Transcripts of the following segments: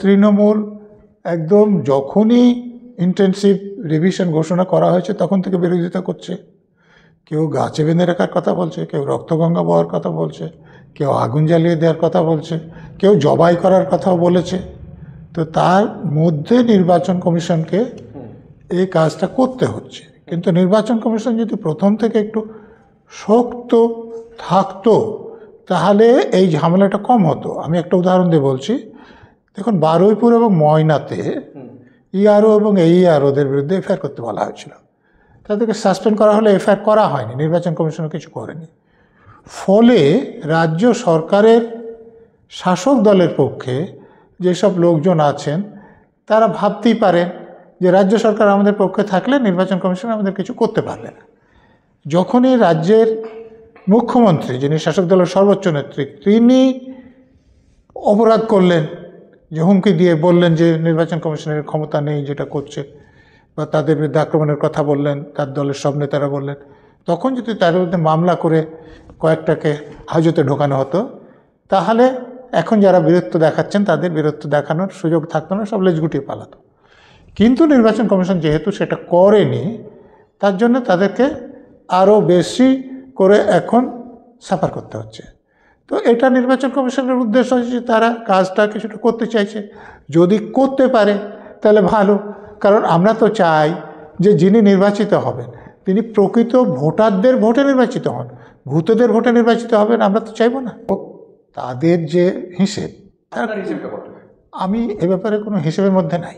তৃণমূল একদম যখনই intensive revision ঘোষণা করা হয়েছে তখন থেকে বিরোধিতা করছে। কেউ গাছে বেঁধে রাখার কথা বলছে, কেউ রক্তগঙ্গা বওয়ার কথা বলছে, কেউ আগুন জ্বালিয়ে দেওয়ার কথা বলছে, কেউ জবাই করার কথাও বলেছে। তো তার মধ্যে নির্বাচন কমিশনকে এই কাজটা করতে হচ্ছে। কিন্তু নির্বাচন কমিশন যদি প্রথম থেকে একটু শক্ত থাকতো তাহলে এই ঝামেলাটা কম হতো। আমি একটা উদাহরণ দিয়ে বলছি। দেখুন, বারুইপুর এবং ময়নাতে ইআরও এবং এইআরওদের বিরুদ্ধে এফআইআর করতে বলা হয়েছিল। তাদেরকে সাসপেন্ড করা হলে এফআইআর করা হয়নি, নির্বাচন কমিশনও কিছু করেনি। ফলে রাজ্য সরকারের শাসক দলের পক্ষে যেসব লোকজন আছেন তারা ভাবতেই পারেন যে রাজ্য সরকার আমাদের পক্ষে থাকলে নির্বাচন কমিশন আমাদের কিছু করতে পারবে না। যখনই রাজ্যের মুখ্যমন্ত্রী, যিনি শাসক দলের সর্বোচ্চ নেত্রী, তিনি অপরাধ করলেন, যে হুমকি দিয়ে বললেন যে নির্বাচন কমিশনের ক্ষমতা নেই যেটা করছে, বা তাদের বিরুদ্ধে আক্রমণের কথা বললেন, তার দলের সব নেতারা বললেন, তখন যদি তার বিরুদ্ধে মামলা করে কয়েকটাকে হাজতে ঢোকানো হতো তাহলে এখন যারা বীরত্ব দেখাচ্ছেন তাদের বীরত্ব দেখানোর সুযোগ থাকতো না, সব লেজ গুটিয়ে পালাতো। কিন্তু নির্বাচন কমিশন যেহেতু সেটা করেনি, তার জন্য তাদেরকে আরও বেশি করে এখন সাফার করতে হচ্ছে। তো এটা নির্বাচন কমিশনের উদ্দেশ্য হচ্ছে তারা কাজটা কিছুটা করতে চাইছে। যদি করতে পারে তাহলে ভালো, কারণ আমরা তো চাই যে যিনি নির্বাচিত হবেন তিনি প্রকৃত ভোটারদের ভোটে নির্বাচিত হন, ভূতদের ভোটে নির্বাচিত হবেন আমরা তো চাইব না। তাদের যে হিসেব, আমি এ ব্যাপারে কোনো হিসেবের মধ্যে নাই।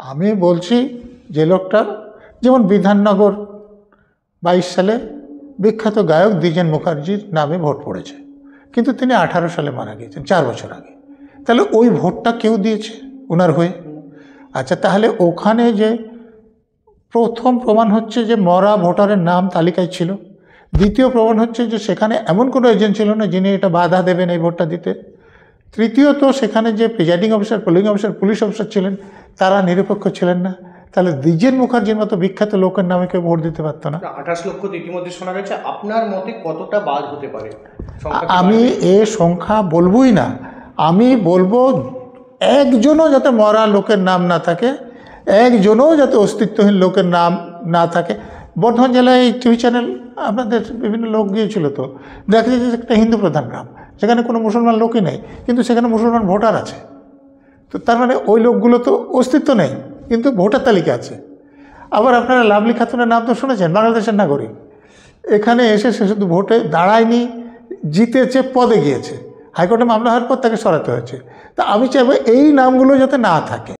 আমি বলছি যে লোকটা, যেমন বিধাননগর 22 সালে বিখ্যাত গায়ক দ্বিজেন মুখার্জির নামে ভোট পড়েছে, কিন্তু তিনি 18 সালে মারা গিয়েছেন, 4 বছর আগে। তাহলে ওই ভোটটা কেউ দিয়েছে ওনার হয়ে। আচ্ছা, তাহলে ওখানে যে প্রথম প্রমাণ হচ্ছে যে মরা ভোটারের নাম তালিকায় ছিল। দ্বিতীয় প্রমাণ হচ্ছে যে সেখানে এমন কোনো এজেন্ট ছিল না যিনি এটা বাধা দেবেন এই ভোটটা দিতে। তৃতীয়ত, সেখানে যে presiding officer, polling officer, police officer ছিলেন তারা নিরপেক্ষ ছিলেন না। তাহলে দ্বিজেন মুখার্জির মতো বিখ্যাত লোকের নামে কেউ ভোট দিতে পারতো না। 28 লক্ষ ইতিমধ্যে শোনা গেছে। আপনার মতে কতটা বাদ হতে পারে? আমি এ সংখ্যা বলবই না, আমি বলবো একজনও যাতে মরা লোকের নাম না থাকে, একজনও যাতে অস্তিত্বহীন লোকের নাম না থাকে। বর্ধমান জেলায় এই টিভি চ্যানেল আপনাদের বিভিন্ন লোক গিয়েছিল, তো দেখা যাচ্ছে একটা হিন্দু প্রধান গ্রাম, সেখানে কোনো মুসলমান লোকই নেই, কিন্তু সেখানে মুসলমান ভোটার আছে। তো তার মানে ওই লোকগুলো তো অস্তিত্ব নেই, কিন্তু ভোটার তালিকা আছে। আবার আপনারা লাভলি খাতুনের নাম তো শুনেছেন, বাংলাদেশের নাগরিক। এখানে এসে সে শুধু ভোটে দাঁড়ায়নি, জিতেছে, পদে গিয়েছে, হাইকোর্টে মামলা হওয়ার পর তাকে সরাতে হয়েছে। তা আমি চাইবো এই নামগুলো যাতে না থাকে।